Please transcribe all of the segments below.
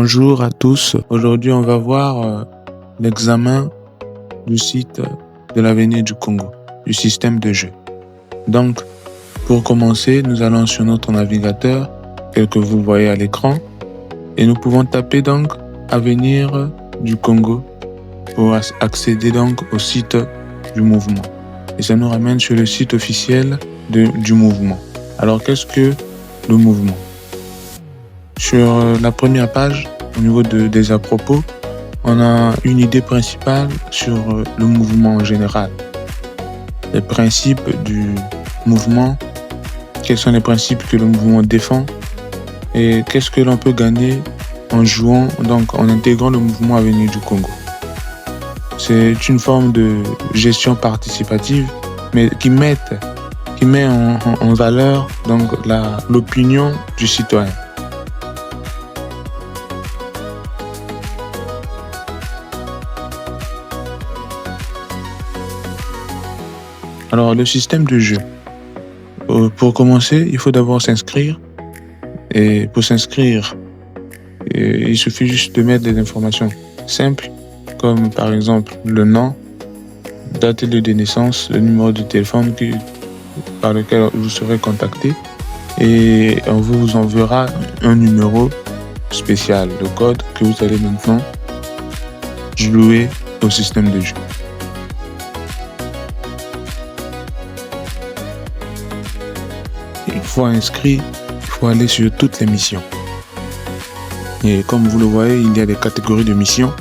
Bonjour à tous. Aujourd'hui, on va voir l'examen du site de l'avenir du Congo, du système de jeu. Donc, pour commencer, nous allons sur notre navigateur, tel que vous voyez à l'écran, et nous pouvons taper donc Avenir du Congo pour accéder donc au site du mouvement. Et ça nous ramène sur le site officiel du mouvement. Alors, qu'est-ce que le mouvement? Sur la première page, au niveau des à-propos, on a une idée principale sur le mouvement en général. Les principes du mouvement, quels sont les principes que le mouvement défend et qu'est-ce que l'on peut gagner en jouant, donc en intégrant le mouvement Avenir du Congo. C'est une forme de gestion participative, mais qui met en valeur donc l'opinion du citoyen. Alors, le système de jeu. Pour commencer, il faut d'abord s'inscrire. Et pour s'inscrire, il suffit juste de mettre des informations simples, comme par exemple le nom, date de naissance, le numéro de téléphone par lequel vous serez contacté. Et on vous enverra un numéro spécial, le code que vous allez maintenant jouer au système de jeu. Une fois inscrit, il faut aller sur toutes les missions. Et comme vous le voyez, il y a des catégories de missions.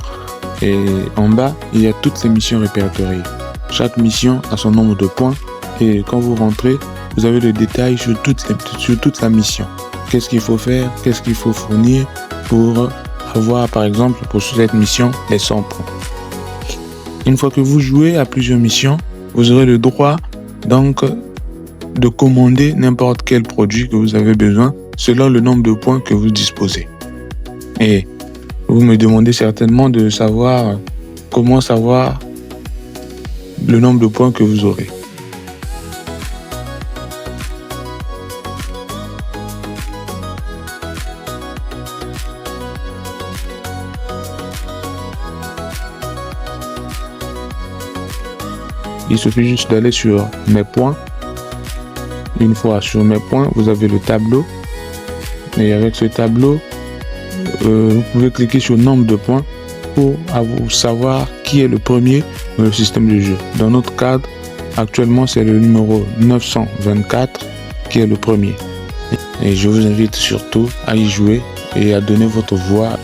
Et en bas, il y a toutes les missions répertoriées. Chaque mission a son nombre de points. Et quand vous rentrez, vous avez le détail sur toute la mission. Qu'est-ce qu'il faut faire, qu'est-ce qu'il faut fournir pour avoir, par exemple, pour cette mission, les 100 points. Une fois que vous jouez à plusieurs missions, vous aurez le droit donc de commander n'importe quel produit que vous avez besoin selon le nombre de points que vous disposez. Et vous me demandez certainement de savoir comment savoir le nombre de points que vous aurez. Il suffit juste d'aller sur mes points. Une fois sur mes points, vous avez le tableau. Et avec ce tableau, vous pouvez cliquer sur nombre de points pour savoir qui est le premier dans le système de jeu. Dans notre cadre, actuellement, c'est le numéro 924 qui est le premier. Et je vous invite surtout à y jouer et à donner votre voix